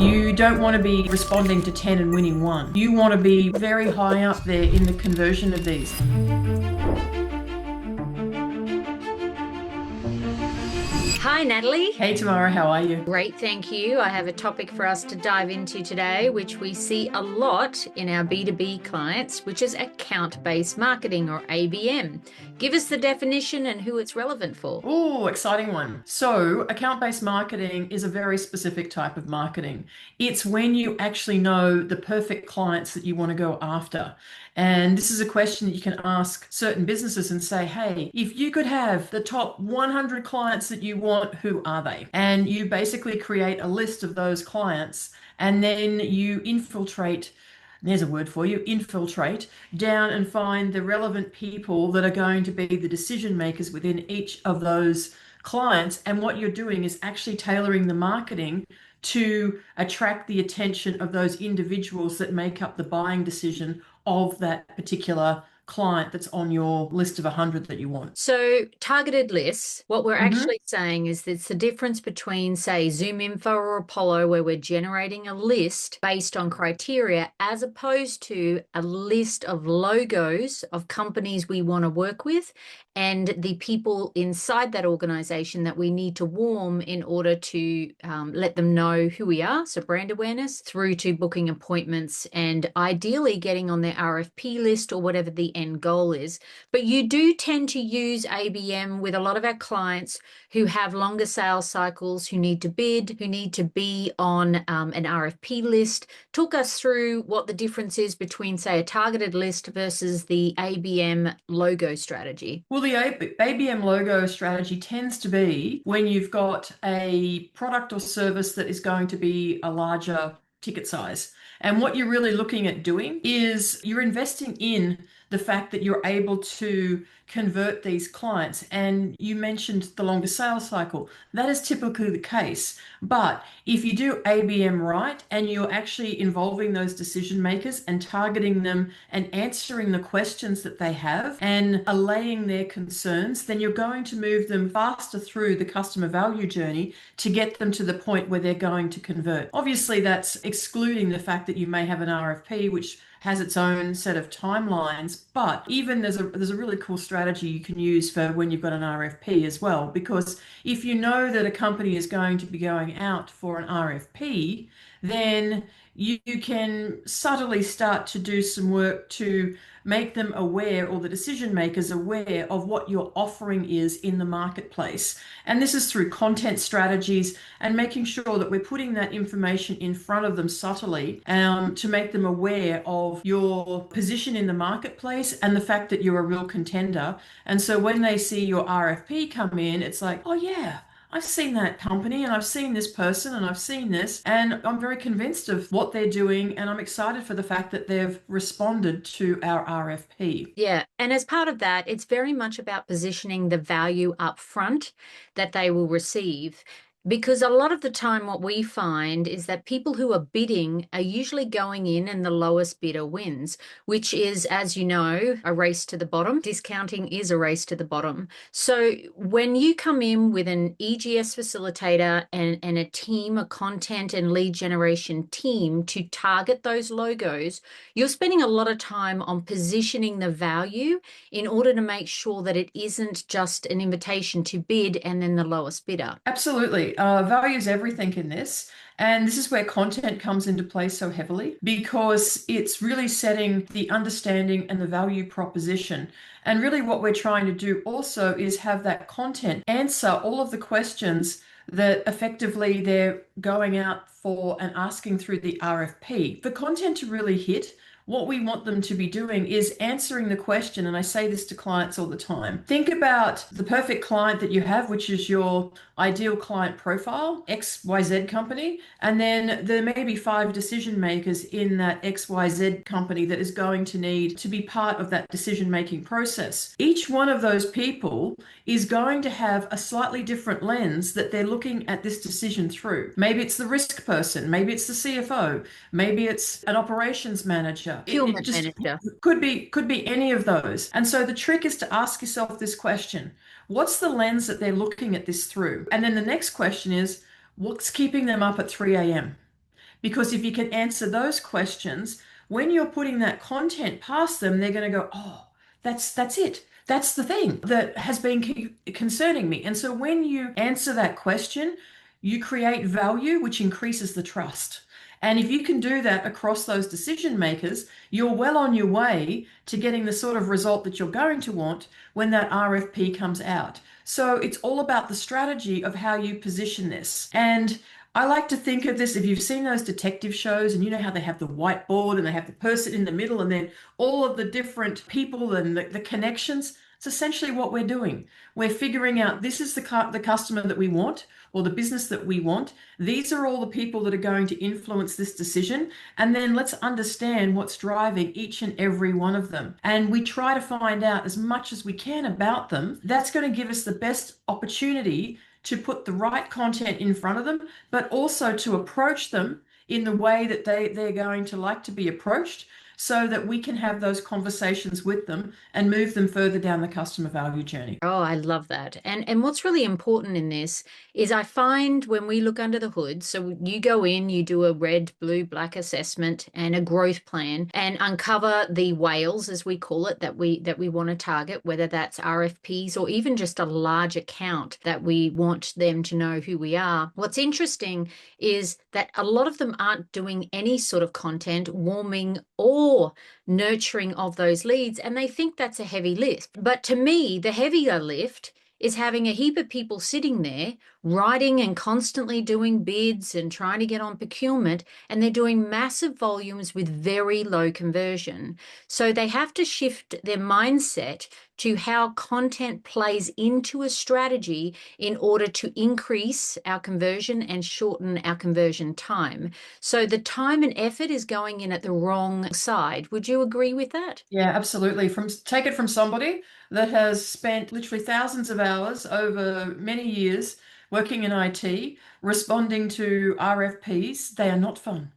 You don't want to be responding to 10 and winning one. You want to be very high up there in the conversion of these. Hi, Natalie. Hey, Tamara, how are you? Great, thank you. I have a topic for us to dive into today, which we see a lot in our B2B clients, which is account-based marketing or ABM. Give us the definition and who it's relevant for. Oh, exciting one. So, account-based marketing is a very specific type of marketing. It's when you actually know the perfect clients that you want to go after. And this is a question that you can ask certain businesses and say, hey, if you could have the top 100 clients that you want, who are they? And you basically create a list of those clients and then you infiltrate. There's a word for you, infiltrate down and find the relevant people that are going to be the decision makers within each of those clients. And what you're doing is actually tailoring the marketing to attract the attention of those individuals that make up the buying decision of that particular client that's on your list of 100 that you want. So targeted lists, what we're Mm-hmm. actually saying is it's the difference between, say, Zoom Info or Apollo, where we're generating a list based on criteria, as opposed to a list of logos of companies we want to work with and the people inside that organization that we need to warm in order to let them know who we are. So brand awareness through to booking appointments and ideally getting on their RFP list or whatever the end goal is. But you do tend to use ABM with a lot of our clients who have longer sales cycles, who need to bid, who need to be on an RFP list. Talk us through what the difference is between, say, a targeted list versus the ABM logo strategy. Well, the ABM logo strategy tends to be when you've got a product or service that is going to be a larger ticket size. And what you're really looking at doing is you're investing in the fact that you're able to convert these clients. And you mentioned the longer sales cycle. That is typically the case. But if you do ABM right and you're actually involving those decision makers and targeting them and answering the questions that they have and allaying their concerns, then you're going to move them faster through the customer value journey to get them to the point where they're going to convert. Obviously, that's excluding the fact that you may have an RFP, which has its own set of timelines, but even there's a really cool strategy you can use for when you've got an RFP as well, because if you know that a company is going to be going out for an RFP, then you can subtly start to do some work to make them aware, or the decision makers aware, of what your offering is in the marketplace. And this is through content strategies and making sure that we're putting that information in front of them subtly to make them aware of your position in the marketplace and the fact that you're a real contender. And so when they see your RFP come in, it's like, oh yeah, I've seen that company and I've seen this person and I've seen this, and I'm very convinced of what they're doing, and I'm excited for the fact that they've responded to our RFP. Yeah. And as part of that, it's very much about positioning the value up front that they will receive. Because a lot of the time, what we find is that people who are bidding are usually going in and the lowest bidder wins, which is, as you know, a race to the bottom. Discounting is a race to the bottom. So when you come in with an EGS facilitator and a team, a content and lead generation team to target those logos, you're spending a lot of time on positioning the value in order to make sure that it isn't just an invitation to bid and then the lowest bidder. Absolutely. Value is everything in this. And this is where content comes into play so heavily, because it's really setting the understanding and the value proposition. And really what we're trying to do also is have that content answer all of the questions that effectively they're going out for and asking through the RFP. For content to really hit, what we want them to be doing is answering the question. And I say this to clients all the time. Think about the perfect client that you have, which is your ideal client profile, XYZ company. And then there may be 5 decision makers in that XYZ company that is going to need to be part of that decision-making process. Each one of those people is going to have a slightly different lens that they're looking at this decision through. Maybe it's the risk person, maybe it's the CFO, maybe it's an operations manager. It just Manager. could be any of those. And so the trick is to ask yourself this question: what's the lens that they're looking at this through? And then the next question is, what's keeping them up at 3 a.m.? Because if you can answer those questions, when you're putting that content past them, they're going to go, oh, that's it. That's the thing that has been concerning me. And so when you answer that question, you create value, which increases the trust. And if you can do that across those decision makers, you're well on your way to getting the sort of result that you're going to want when that RFP comes out. So it's all about the strategy of how you position this. And I like to think of this, if you've seen those detective shows and you know how they have the whiteboard and they have the person in the middle and then all of the different people and the connections. It's essentially what we're doing. We're figuring out this is the customer that we want or the business that we want. These are all the people that are going to influence this decision. And then let's understand what's driving each and every one of them. And we try to find out as much as we can about them. That's going to give us the best opportunity to put the right content in front of them, but also to approach them in the way that they're going to like to be approached, so that we can have those conversations with them and move them further down the customer value journey. Oh, I love that. And what's really important in this is I find when we look under the hood, so you go in, you do a red, blue, black assessment and a growth plan and uncover the whales, as we call it, that we want to target, whether that's RFPs or even just a large account that we want them to know who we are. What's interesting is that a lot of them aren't doing any sort of content, warming or nurturing of those leads, and they think that's a heavy lift. But to me, the heavier lift is having a heap of people sitting there writing and constantly doing bids and trying to get on procurement, and they're doing massive volumes with very low conversion. So they have to shift their mindset to how content plays into a strategy in order to increase our conversion and shorten our conversion time. So the time and effort is going in at the wrong side. Would you agree with that? Yeah, absolutely. Take it from somebody that has spent literally thousands of hours over many years working in IT, responding to RFPs. They are not fun.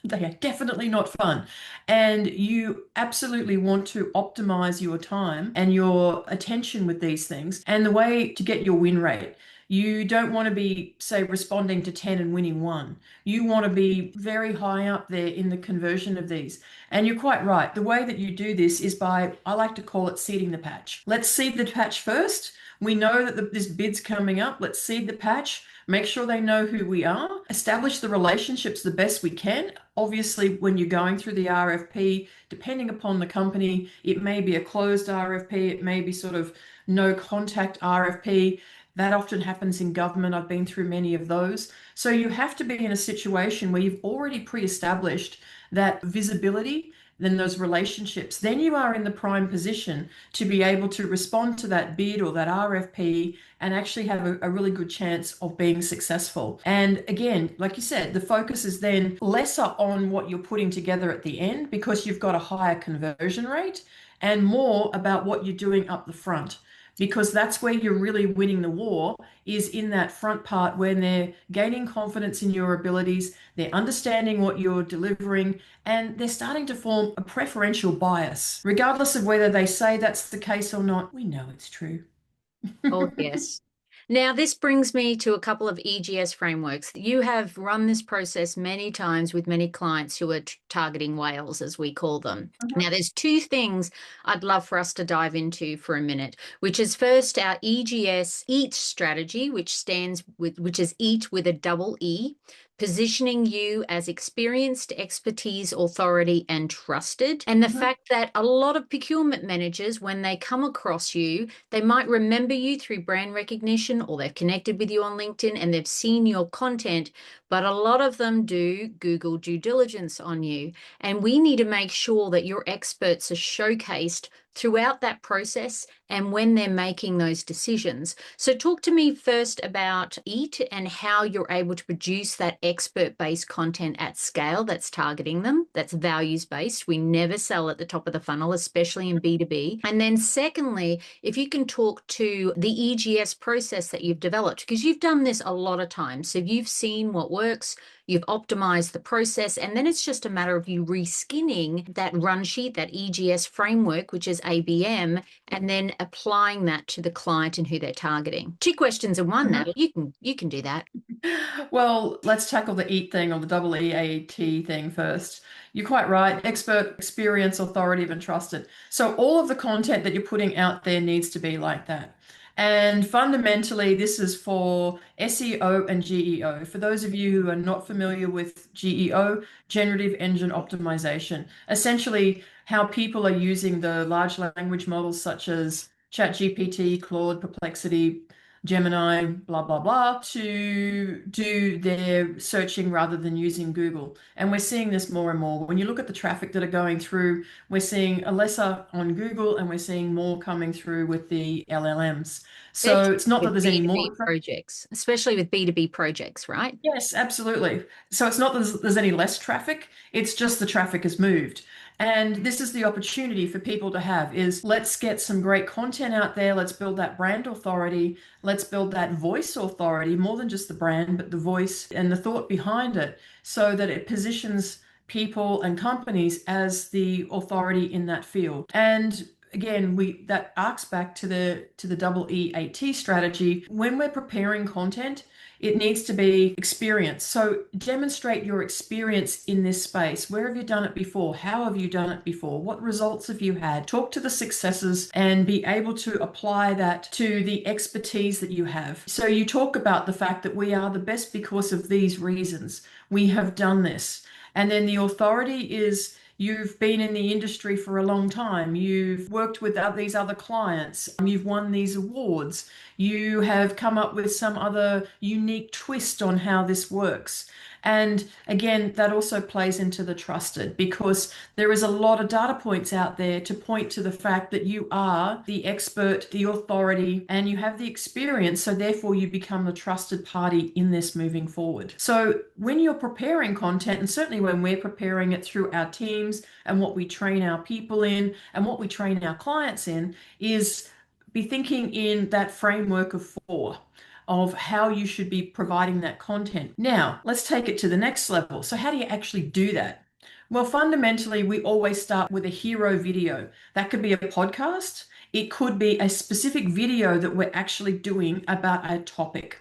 They are definitely not fun. And you absolutely want to optimize your time and your attention with these things and the way to get your win rate. You don't want to be, say, responding to 10 and winning one. You want to be very high up there in the conversion of these. And you're quite right. The way that you do this is by, I like to call it seeding the patch. Let's seed the patch first. We know that this bid's coming up. Let's seed the patch. Make sure they know who we are, establish the relationships the best we can. Obviously, when you're going through the RFP, depending upon the company, it may be a closed RFP, it may be sort of no contact RFP. That often happens in government. I've been through many of those. So you have to be in a situation where you've already pre-established that visibility, then those relationships. Then you are in the prime position to be able to respond to that bid or that RFP and actually have a really good chance of being successful. And again, like you said, the focus is then lesser on what you're putting together at the end because you've got a higher conversion rate, and more about what you're doing up the front, because that's where you're really winning the war, is in that front part when they're gaining confidence in your abilities, they're understanding what you're delivering, and they're starting to form a preferential bias. Regardless of whether they say that's the case or not, we know it's true. Oh, yes. Now, this brings me to a couple of EGS frameworks. You have run this process many times with many clients who are targeting whales, as we call them. Now, there's two things I'd love for us to dive into for a minute, which is first our EGS EAT strategy, which is EAT with a double E, positioning you as experienced, expertise, authority, and trusted. And the fact that a lot of procurement managers, when they come across you, they might remember you through brand recognition, or they've connected with you on LinkedIn and they've seen your content, but a lot of them do Google due diligence on you. And we need to make sure that your experts are showcased throughout that process and when they're making those decisions. So talk to me first about EAT and how you're able to produce that expert-based content at scale that's targeting them, that's values-based. We never sell at the top of the funnel, especially in B2B. And then secondly, if you can talk to the EGS process that you've developed, because you've done this a lot of times. So you've seen what works, you've optimized the process, and then it's just a matter of you reskinning that run sheet, that EGS framework, which is ABM, and then applying that to the client and who they're targeting. Two questions in one, Natalie. You can do that. Well, let's tackle the EAT thing, or the double EAT thing first. You're quite right. Expert, experience, authoritative, and trusted. So all of the content that you're putting out there needs to be like that. And fundamentally, this is for SEO and GEO. For those of you who are not familiar with GEO, generative engine optimization, essentially how people are using the large language models such as ChatGPT, Claude, Perplexity, Gemini, blah, blah, blah, to do their searching rather than using Google. And we're seeing this more and more. When you look at the traffic that are going through, we're seeing a lesser on Google and we're seeing more coming through with the LLMs. So it's not that there's any more projects, especially with B2B projects, right? Yes, absolutely. So it's not that there's any less traffic, it's just the traffic has moved. And this is the opportunity for people to have is let's get some great content out there. Let's build that brand authority. Let's build that voice authority, more than just the brand, but the voice and the thought behind it, so that it positions people and companies as the authority in that field. And again, that arcs back to the double EAT strategy. When we're preparing content, it needs to be experience. So demonstrate your experience in this space. Where have you done it before? How have you done it before? What results have you had? Talk to the successes and be able to apply that to the expertise that you have. So you talk about the fact that we are the best because of these reasons. We have done this. And then the authority is you've been in the industry for a long time. You've worked with these other clients. You've won these awards. You have come up with some other unique twist on how this works. And again, that also plays into the trusted, because there is a lot of data points out there to point to the fact that you are the expert, the authority, and you have the experience. So therefore you become the trusted party in this moving forward. So when you're preparing content, and certainly when we're preparing it through our teams and what we train our people in and what we train our clients in, is be thinking in that framework of 4 of how you should be providing that content. Now, let's take it to the next level. So how do you actually do that? Well, fundamentally, we always start with a hero video. That could be a podcast. It could be a specific video that we're actually doing about a topic.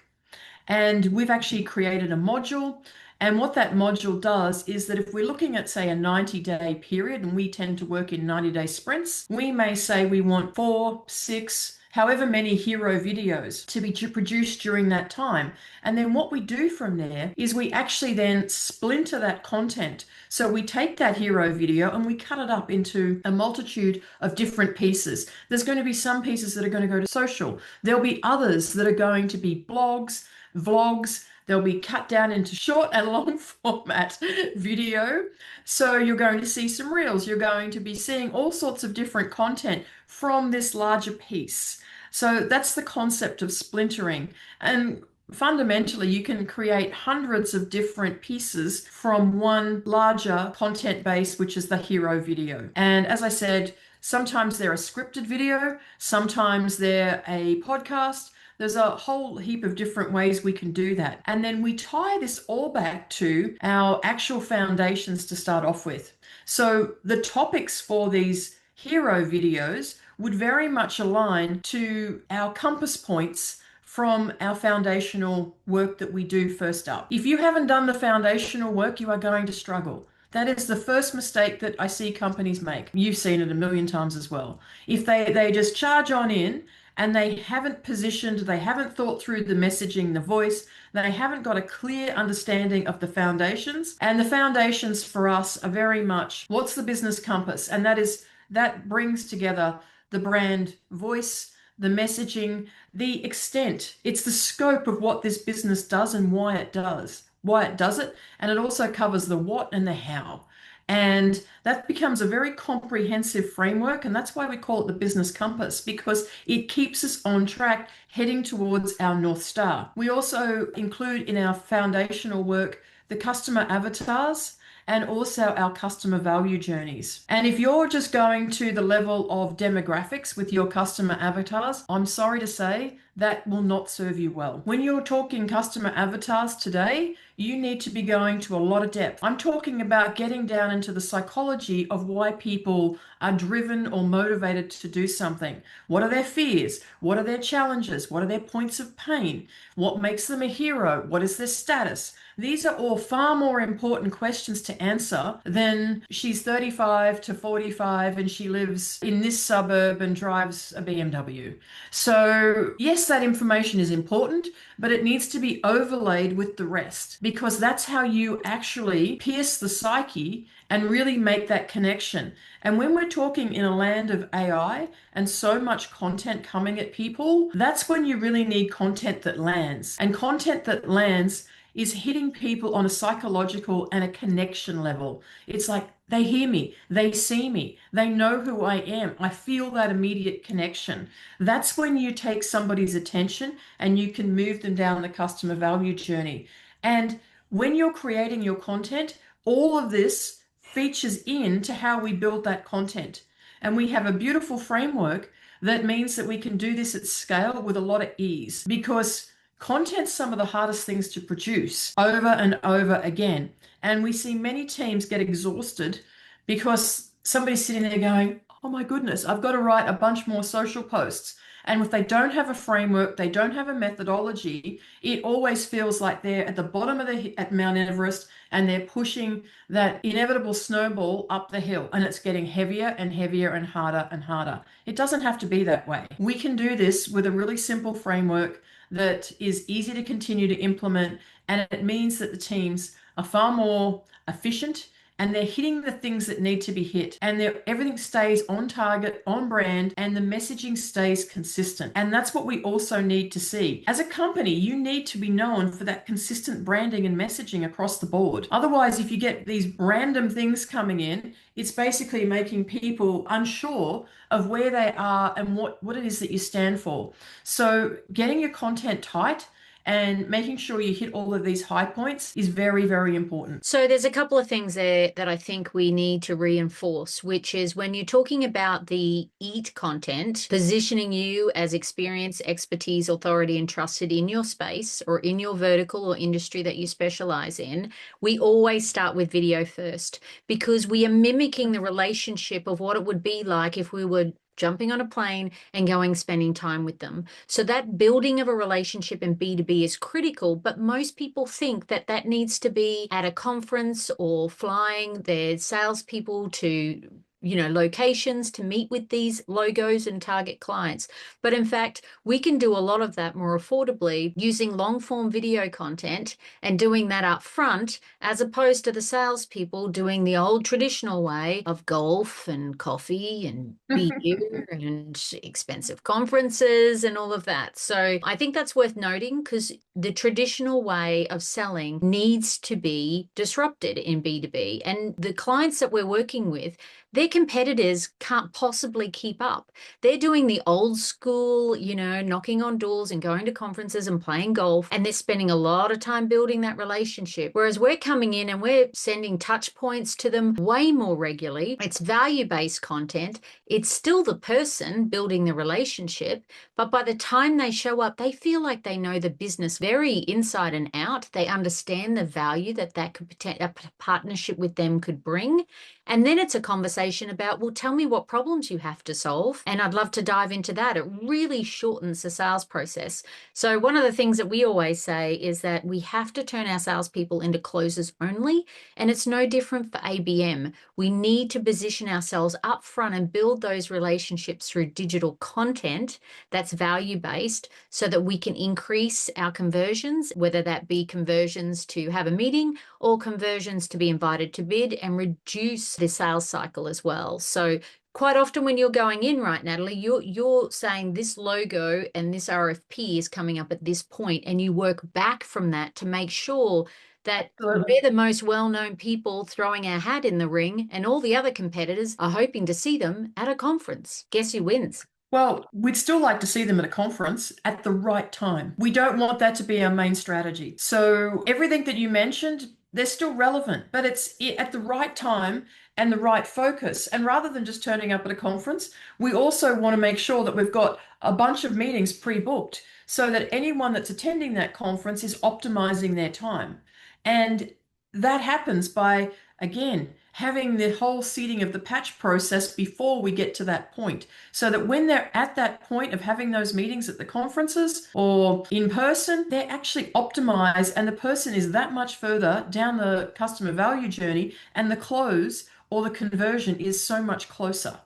And we've actually created a module. And what that module does is that if we're looking at, say, a 90-day period, and we tend to work in 90-day sprints, we may say we want 4, 6, however many hero videos to be produced during that time. And then what we do from there is we actually then splinter that content. So we take that hero video and we cut it up into a multitude of different pieces. There's going to be some pieces that are going to go to social. There'll be others that are going to be blogs, vlogs. They'll be cut down into short and long format video. So you're going to see some reels. You're going to be seeing all sorts of different content from this larger piece. So that's the concept of splintering. And fundamentally, you can create hundreds of different pieces from one larger content base, which is the hero video. And as I said, sometimes they're a scripted video, sometimes they're a podcast. There's a whole heap of different ways we can do that. And then we tie this all back to our actual foundations to start off with. So the topics for these hero videos would very much align to our compass points from our foundational work that we do first up. If you haven't done the foundational work, you are going to struggle. That is the first mistake that I see companies make. You've seen it a million times as well. If they just charge on in and they haven't positioned, they haven't thought through the messaging, the voice, they haven't got a clear understanding of the foundations. And the foundations for us are very much, what's the business compass? And that brings together the brand voice, the messaging, the extent. It's the scope of what this business does and why it does it. And it also covers the what and the how. And that becomes a very comprehensive framework. And that's why we call it the business compass, because it keeps us on track heading towards our North Star. We also include in our foundational work the customer avatars and also our customer value journeys. And if you're just going to the level of demographics with your customer avatars, I'm sorry to say that will not serve you well. When you're talking customer avatars today, you need to be going to a lot of depth. I'm talking about getting down into the psychology of why people are driven or motivated to do something. What are their fears? What are their challenges? What are their points of pain? What makes them a hero? What is their status? These are all far more important questions to answer than she's 35 to 45 and she lives in this suburb and drives a BMW. So, yes, that information is important, but it needs to be overlaid with the rest because that's how you actually pierce the psyche and really make that connection. And when we're talking in a land of AI and so much content coming at people, that's when you really need content that lands. And content that lands is hitting people on a psychological and a connection level. It's like they hear me, they see me, they know who I am. I feel that immediate connection. That's when you take somebody's attention and you can move them down the customer value journey. And when you're creating your content, all of this features into how we build that content. And we have a beautiful framework that means that we can do this at scale with a lot of ease because content's some of the hardest things to produce over and over again. And we see many teams get exhausted because somebody's sitting there going, oh my goodness, I've got to write a bunch more social posts. And if they don't have a framework, they don't have a methodology, it always feels like they're at the bottom of at Mount Everest and they're pushing that inevitable snowball up the hill and it's getting heavier and heavier and harder and harder. It doesn't have to be that way. We can do this with a really simple framework that is easy to continue to implement, and it means that the teams are far more efficient and they're hitting the things that need to be hit and everything stays on target, on brand, and the messaging stays consistent. And that's what we also need to see. As a company, you need to be known for that consistent branding and messaging across the board. Otherwise, if you get these random things coming in, it's basically making people unsure of where they are and what it is that you stand for. So getting your content tight and making sure you hit all of these high points is very, very important. So there's a couple of things there that I think we need to reinforce, which is when you're talking about the EAT content, positioning you as experience, expertise, authority, and trusted in your space or in your vertical or industry that you specialize in, we always start with video first because we are mimicking the relationship of what it would be like if we were jumping on a plane and going spending time with them. So that building of a relationship in B2B is critical, but most people think that that needs to be at a conference or flying their salespeople to locations to meet with these logos and target clients. But in fact, we can do a lot of that more affordably using long form video content and doing that up front, as opposed to the salespeople doing the old traditional way of golf and coffee and beer and expensive conferences and all of that. So I think that's worth noting because the traditional way of selling needs to be disrupted in B2B. And the clients that we're working with, their competitors can't possibly keep up. They're doing the old school, knocking on doors and going to conferences and playing golf, and they're spending a lot of time building that relationship. Whereas we're coming in and we're sending touch points to them way more regularly. It's value-based content. It's still the person building the relationship, but by the time they show up, they feel like they know the business very inside and out. They understand the value that a partnership with them could bring. And then it's a conversation about, well, tell me what problems you have to solve. And I'd love to dive into that. It really shortens the sales process. So one of the things that we always say is that we have to turn our salespeople into closers only. And it's no different for ABM. We need to position ourselves up front and build those relationships through digital content that's value-based so that we can increase our conversions, whether that be conversions to have a meeting or conversions to be invited to bid, and reduce the sales cycle as well. So quite often when you're going in, right, Natalie, you're saying this logo and this RFP is coming up at this point, and you work back from that to make sure that we're the most well-known people throwing our hat in the ring, and all the other competitors are hoping to see them at a conference. Guess who wins? Well, we'd still like to see them at a conference at the right time. We don't want that to be our main strategy. So everything that you mentioned, they're still relevant, but it's at the right time and the right focus. And rather than just turning up at a conference, we also want to make sure that we've got a bunch of meetings pre-booked. so that anyone that's attending that conference is optimizing their time. And that happens by, again, having the whole seeding of the patch process before we get to that point, so that when they're at that point of having those meetings at the conferences or in person, they're actually optimized and the person is that much further down the customer value journey, and the close or the conversion is so much closer.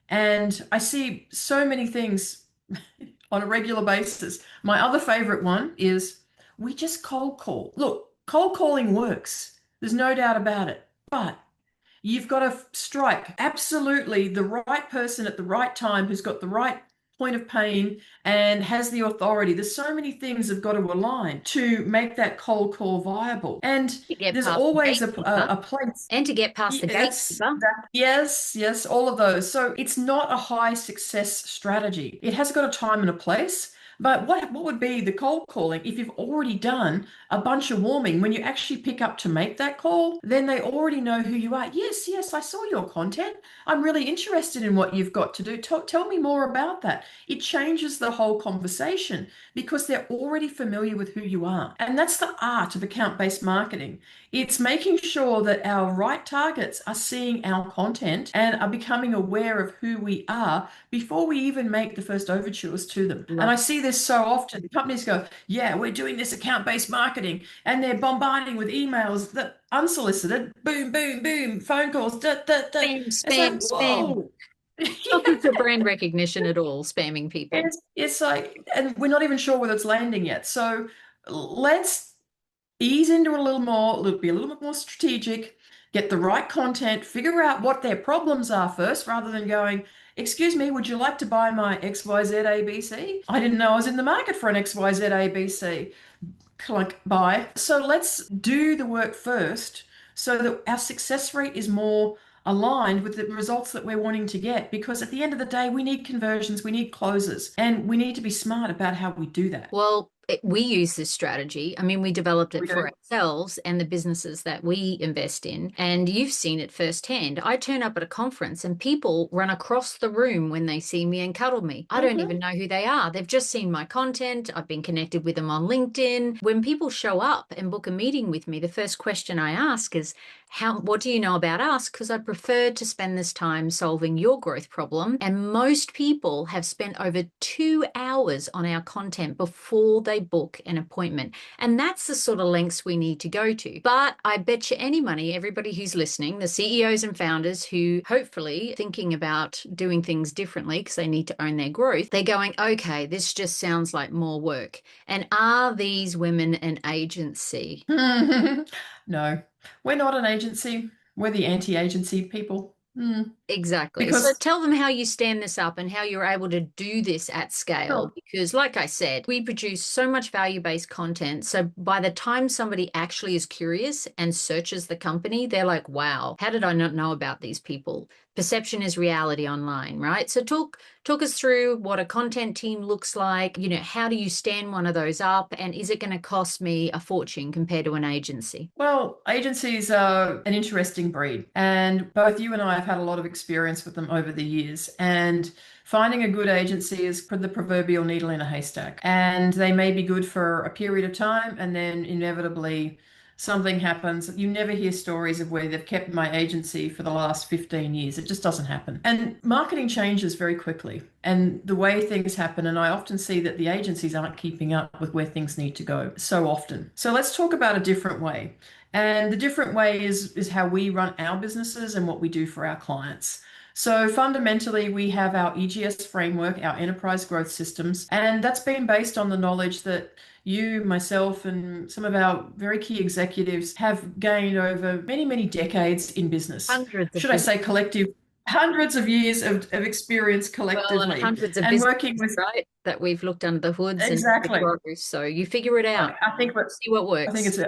And I see so many things on a regular basis. My other favorite one is we just cold call. Look, cold calling works. There's no doubt about it. But you've got to strike absolutely the right person at the right time who's got the right point of pain and has the authority. There's so many things have got to align to make that cold call viable. And To get there's past the always gatekeeper. a place. And to get past the Yes, gatekeeper. yes, all of those. So it's not a high success strategy. It has got a time and a place. But what would be the cold calling if you've already done a bunch of warming? When you actually pick up to make that call, then they already know who you are. Yes, I saw your content. I'm really interested in what you've got to do. Tell me more about that. It changes the whole conversation because they're already familiar with who you are. And that's the art of account-based marketing. It's making sure that our right targets are seeing our content and are becoming aware of who we are before we even make the first overtures to them. And I see this so often. Companies go, yeah, we're doing this account-based marketing, and they're bombarding with emails that unsolicited, boom, boom, boom, phone calls, da, da, da. Spam, It's like, spam, spam. whoa. Not good for brand recognition at all, spamming people. It's like, and we're not even sure whether it's landing yet. So let's ease into it a little more, be a little bit more strategic, get the right content, figure out what their problems are first, rather than going, excuse me, would you like to buy my XYZ ABC? I didn't know I was in the market for an XYZ ABC. Click buy. So let's do the work first so that our success rate is more aligned with the results that we're wanting to get. Because at the end of the day, we need conversions, we need closes, and we need to be smart about how we do that. Well, we use this strategy. I mean, we developed it We for do. ourselves and the businesses that we invest in. And you've seen it firsthand. I turn up at a conference and people run across the room when they see me and cuddle me. I don't even know who they are. They've just seen my content. I've been connected with them on LinkedIn. When people show up and book a meeting with me, the first question I ask is, what do you know about us? Because I prefer to spend this time solving your growth problem. And most people have spent over 2 hours on our content before they book an appointment. And that's the sort of lengths we need to go to. But I bet you any money, everybody who's listening, the CEOs and founders who hopefully thinking about doing things differently because they need to own their growth, they're going, okay, this just sounds like more work. And are these women an agency? No, we're not an agency. We're the anti-agency people. Exactly. So Because tell them how you stand this up and how you're able to do this at scale. sure. Because, like I said, we produce so much value-based content. So by the time somebody actually is curious and searches the company, they're like, wow, how did I not know about these people? Perception is reality online, right? So talk us through what a content team looks like. You know, how do you stand one of those up? And is it going to cost me a fortune compared to an agency? Well, agencies are an interesting breed, and both you and I have had a lot of experience with them over the years. And finding a good agency is the proverbial needle in a haystack. And they may be good for a period of time, and then inevitably something happens. You never hear stories of where they've kept my agency for the last 15 years. It just doesn't happen. And marketing changes very quickly, and the way things happen. And I often see that the agencies aren't keeping up with where things need to go so often. So let's talk about a different way. And the different way is how we run our businesses and what we do for our clients. So fundamentally, we have our EGS framework, our enterprise growth systems, and that's been based on the knowledge that you, myself, and some of our very key executives have gained over many, many decades in business. Hundreds of Should I say collective? Hundreds of years of experience well, and collectively, hundreds of and businesses, working with right? That we've looked under the hoods and exactly. so you figure it out, I think what see what I think works.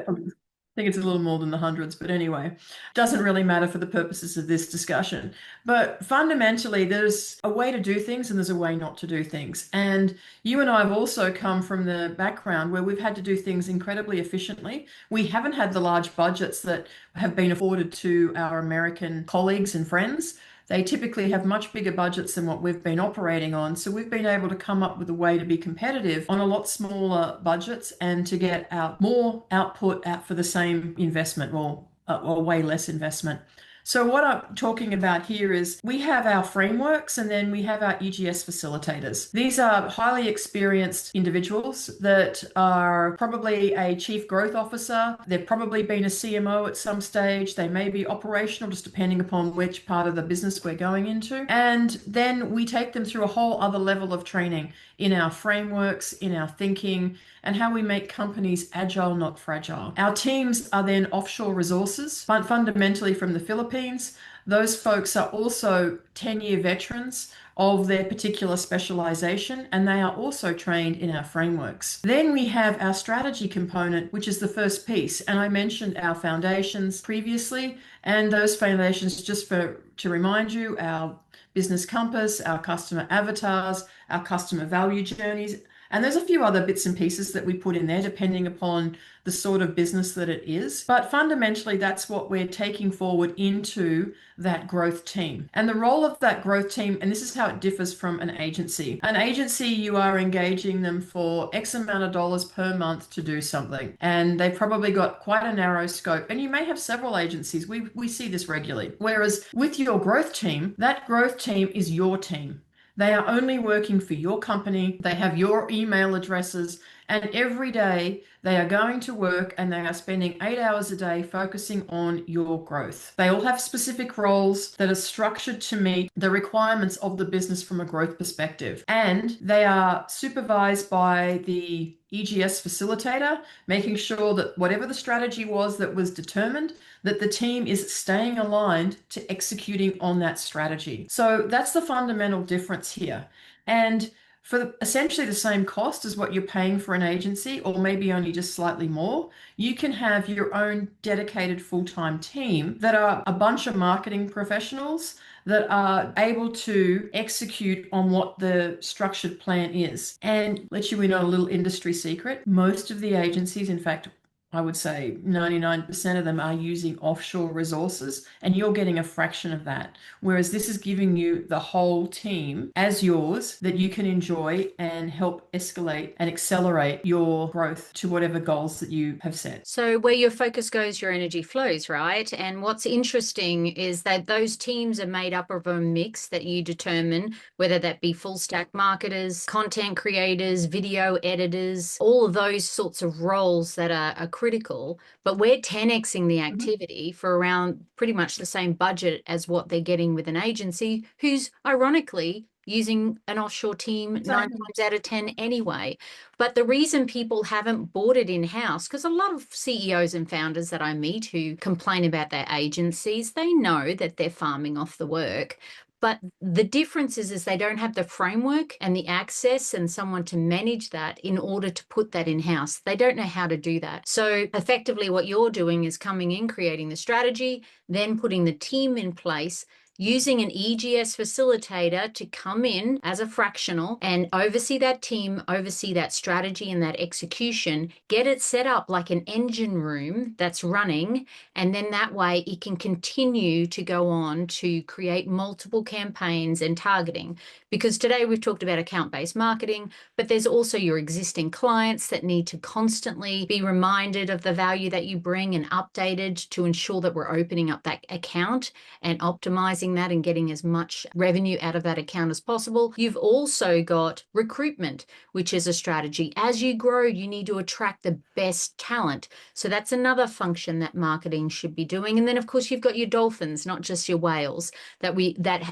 it's a little more than the hundreds, but anyway, doesn't really matter for the purposes of this discussion. But fundamentally, there's a way to do things and there's a way not to do things. And you and I have also come from the background where we've had to do things incredibly efficiently. We haven't had the large budgets that have been afforded to our American colleagues and friends. They typically have much bigger budgets than what we've been operating on. So we've been able to come up with a way to be competitive on a lot smaller budgets and to get out more output out for the same investment or way less investment. So what I'm talking about here is we have our frameworks and then we have our EGS facilitators. These are highly experienced individuals that are probably a chief growth officer. They've probably been a CMO at some stage. They may be operational, just depending upon which part of the business we're going into. And then we take them through a whole other level of training in our frameworks, in our thinking, and how we make companies agile, not fragile. Our teams are then offshore resources, fundamentally from the Philippines. Those folks are also 10-year veterans of their particular specialization, and they are also trained in our frameworks. Then we have our strategy component, which is the first piece. And I mentioned our foundations previously, and those foundations, just to remind you, our business compass, our customer avatars, our customer value journeys, and there's a few other bits and pieces that we put in there depending upon the sort of business that it is. But fundamentally, that's what we're taking forward into that growth team. And the role of that growth team, and this is how it differs from an agency. An agency, you are engaging them for X amount of dollars per month to do something. And they've probably got quite a narrow scope. And you may have several agencies. We see this regularly. Whereas with your growth team, that growth team is your team. They are only working for your company. They have your email addresses, and every day they are going to work and they are spending 8 hours a day focusing on your growth. They all have specific roles that are structured to meet the requirements of the business from a growth perspective. And they are supervised by the EGS facilitator, making sure that whatever the strategy was that was determined, that the team is staying aligned to executing on that strategy. So that's the fundamental difference here. And for essentially the same cost as what you're paying for an agency, or maybe only just slightly more, you can have your own dedicated full-time team that are a bunch of marketing professionals that are able to execute on what the structured plan is. And let you in on a little industry secret. Most of the agencies, in fact, I would say 99% of them are using offshore resources, and you're getting a fraction of that. Whereas this is giving you the whole team as yours that you can enjoy and help escalate and accelerate your growth to whatever goals that you have set. So where your focus goes, your energy flows, right? And what's interesting is that those teams are made up of a mix that you determine, whether that be full stack marketers, content creators, video editors, all of those sorts of roles that are critical, but we're 10xing the activity for around pretty much the same budget as what they're getting with an agency who's ironically using an offshore team 9 times out of 10 anyway. But the reason people haven't bought it in-house, because a lot of CEOs and founders that I meet who complain about their agencies, they know that they're farming off the work. But the difference is they don't have the framework and the access and someone to manage that in order to put that in-house. They don't know how to do that. So effectively what you're doing is coming in, creating the strategy, then putting the team in place, using an EGS facilitator to come in as a fractional and oversee that team, oversee that strategy and that execution, get it set up like an engine room that's running, and then that way it can continue to go on to create multiple campaigns and targeting. Because today we've talked about account-based marketing, but there's also your existing clients that need to constantly be reminded of the value that you bring and updated to ensure that we're opening up that account and optimizing that and getting as much revenue out of that account as possible. You've also got recruitment, which is a strategy. As you grow, you need to attract the best talent. So that's another function that marketing should be doing. And then of course you've got your dolphins, not just your whales, that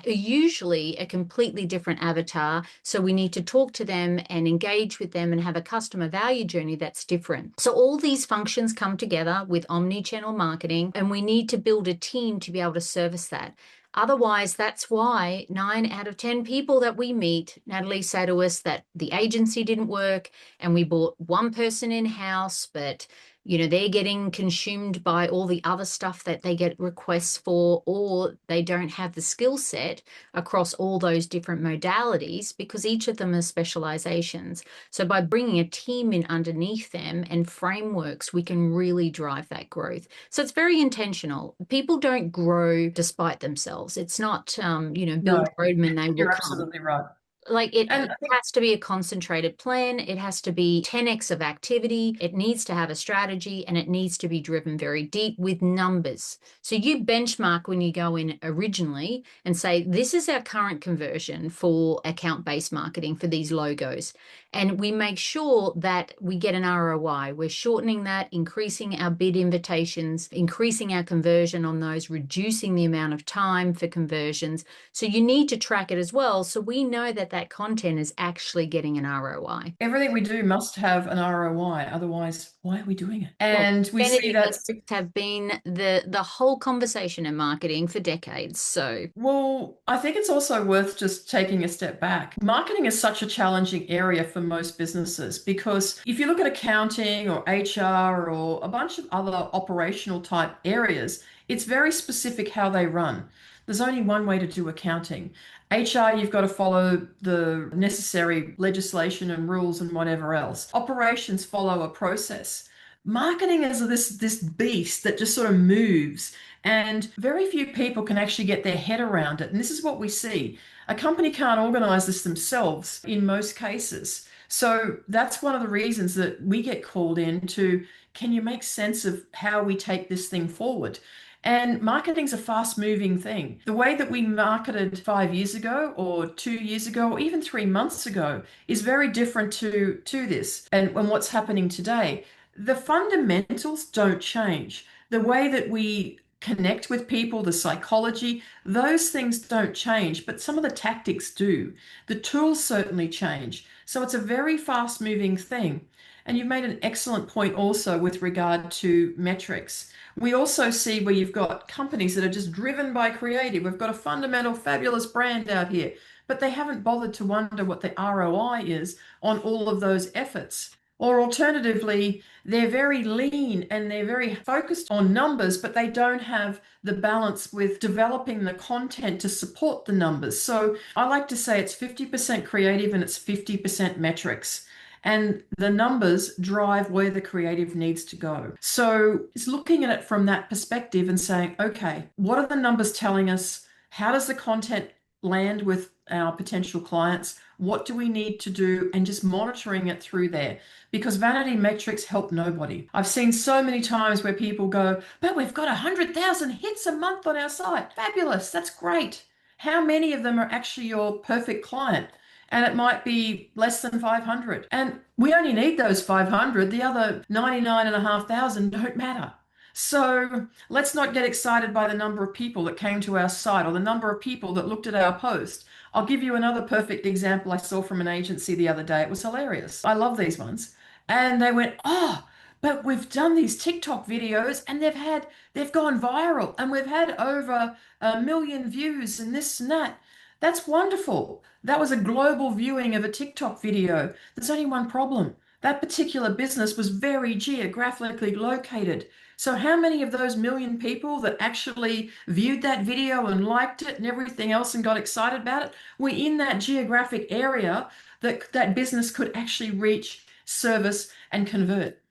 are usually a completely different avatar. So we need to talk to them and engage with them and have a customer value journey that's different. So all these functions come together with omni-channel marketing, and we need to build a team to be able to service that. Otherwise, that's why 9 out of 10 people that we meet, Natalie, say to us that the agency didn't work and we brought one person in-house, but they're getting consumed by all the other stuff that they get requests for, or they don't have the skill set across all those different modalities because each of them are specializations. So by bringing a team in underneath them and frameworks, we can really drive that growth. So it's very intentional. People don't grow despite themselves. It's not, build No, a road and they will you're come. absolutely right. Like it And I think has to be a concentrated plan. It has to be 10x of activity. It needs to have a strategy and it needs to be driven very deep with numbers. So you benchmark when you go in originally and say, this is our current conversion for account-based marketing for these logos. And we make sure that we get an ROI. We're shortening that, increasing our bid invitations, increasing our conversion on those, reducing the amount of time for conversions. So you need to track it as well. So we know that that content is actually getting an ROI. everything we do must have an ROI. Otherwise, why are we doing it? Well, And we see vanity that. metrics have been the whole conversation in marketing for decades. So, Well, I think it's also worth just taking a step back. Marketing is such a challenging area for most businesses because if you look at accounting or HR or a bunch of other operational type areas, it's very specific how they run. There's only one way to do accounting. HR, you've got to follow the necessary legislation and rules and whatever else. Operations follow a process. Marketing is this beast that just sort of moves, and very few people can actually get their head around it. And this is what we see. A company can't organize this themselves in most cases. So that's one of the reasons that we get called in to, can you make sense of how we take this thing forward? And marketing's a fast moving thing. The way that we marketed 5 years ago or 2 years ago or even 3 months ago is very different to this and what's happening today. The fundamentals don't change. The way that we connect with people, the psychology, those things don't change, but some of the tactics do. The tools certainly change. So it's a very fast moving thing. And you've made an excellent point also with regard to metrics. We also see where you've got companies that are just driven by creative. We've got a fundamental, fabulous brand out here, but they haven't bothered to wonder what the ROI is on all of those efforts. Or alternatively, they're very lean and they're very focused on numbers, but they don't have the balance with developing the content to support the numbers. So I like to say it's 50% creative and it's 50% metrics. And the numbers drive where the creative needs to go. So it's looking at it from that perspective and saying, okay, what are the numbers telling us? How does the content land with our potential clients? What do we need to do? And just monitoring it through there, because vanity metrics help nobody. I've seen so many times where people go, but we've got 100,000 hits a month on our site. Fabulous. That's great. How many of them are actually your perfect client? And it might be less than 500. And we only need those 500. The other 99,500 don't matter. So let's not get excited by the number of people that came to our site or the number of people that looked at our post. I'll give you another perfect example I saw from an agency the other day. It was hilarious. I love these ones. And they went, oh, but we've done these TikTok videos and they've gone viral and we've had over 1 million views and this and that. That's wonderful. That was a global viewing of a TikTok video. There's only one problem. That particular business was very geographically located. So how many of those 1 million people that actually viewed that video and liked it and everything else and got excited about it were in that geographic area that that business could actually reach, service, and convert?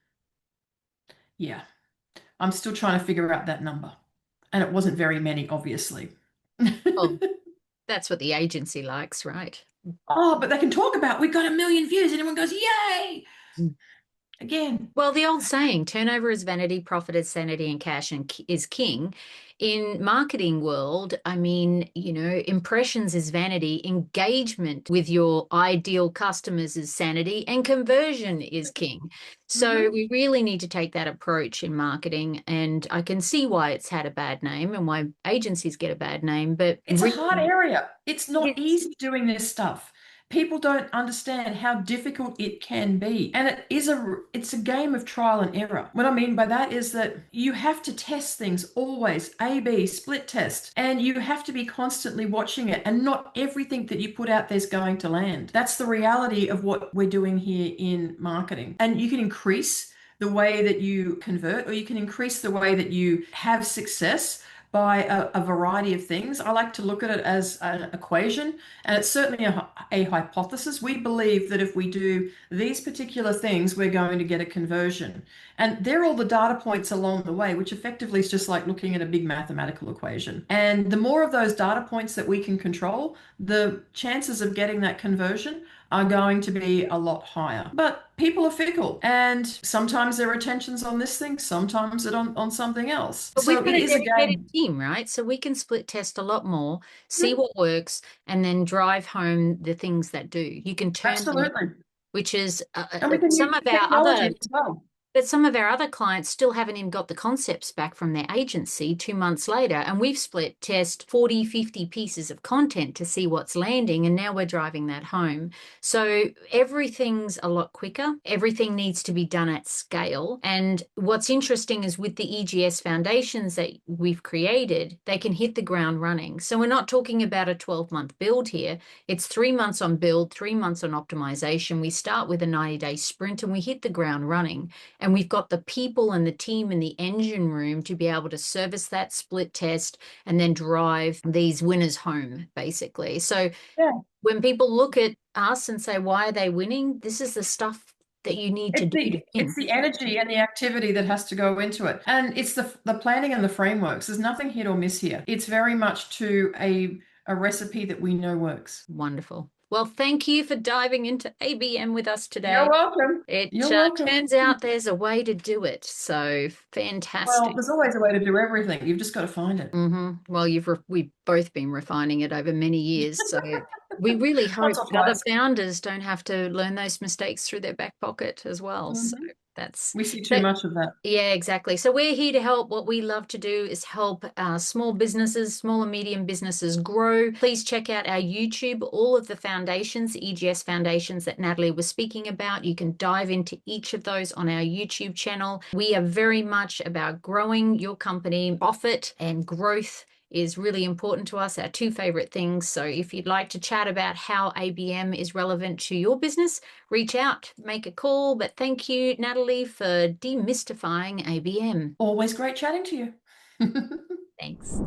Yeah, I'm still trying to figure out that number. And it wasn't very many, obviously. oh, that's what the agency likes, right? Oh, but they can talk about we've got 1 million views, and everyone goes, yay! Again. Well, the old saying, turnover is vanity, profit is sanity, and cash is king. In marketing world, I mean, impressions is vanity, engagement with your ideal customers is sanity, and conversion is king. So we really need to take that approach in marketing. And I can see why it's had a bad name and why agencies get a bad name, but It's a hard area. It's not it's easy doing this stuff. People don't understand how difficult it can be. And it's a game of trial and error. What I mean by that is that you have to test things always, A/B, split test, and you have to be constantly watching it. And not everything that you put out there is going to land. That's the reality of what we're doing here in marketing. And you can increase the way that you convert, or you can increase the way that you have success by a variety of things. I like to look at it as an equation, and it's certainly a hypothesis. We believe that if we do these particular things, we're going to get a conversion. And they're all the data points along the way, which effectively is just like looking at a big mathematical equation. And the more of those data points that we can control, the chances of getting that conversion are going to be a lot higher. But people are fickle, and sometimes their attention's on this thing, sometimes it on something else. But So we've got it a is a dedicated game. team, right? So we can split test a lot more, see Yeah, what works, and then drive home the things that do. You can turn them, absolutely. which is And we can some use of our technology other as well. but some of our other clients still haven't even got the concepts back from their agency 2 months later. And we've split test 40, 50 pieces of content to see what's landing. And now we're driving that home. So everything's a lot quicker. Everything needs to be done at scale. And what's interesting is with the EGS foundations that we've created, they can hit the ground running. So we're not talking about a 12-month build here. It's 3 months on build, 3 months on optimization. We start with a 90-day sprint and we hit the ground running. And we've got the people and the team in the engine room to be able to service that split test and then drive these winners home, basically. So Yeah. when people look at us and say, why are they winning? This is the stuff that you need to It's do to it's win. the energy and the activity that has to go into it. And it's the planning and the frameworks. There's nothing hit or miss here. It's very much to a recipe that we know works. Wonderful. Well, thank you for diving into ABM with us You're today. welcome. It You're welcome. turns out there's a way to do it. So Well, fantastic. there's always a way to do everything. You've just got to find it. Well, we've both been refining it over many years, so we really Once hope or other twice. founders don't have to learn those mistakes through their back pocket as well. So Mhm. that's We see too that. much of that. Yeah, exactly. So we're here to help. What we love to do is help small businesses, small and medium businesses grow. Please check out our YouTube, all of the foundations, EGS foundations that Natalie was speaking about. You can dive into each of those on our YouTube channel. We are very much about growing your company. Profit and growth is really important to us, our two favorite things. So if you'd like to chat about how ABM is relevant to your business, reach out, make a call. But thank you, Natalie, for demystifying ABM. Always great chatting to you. Thanks.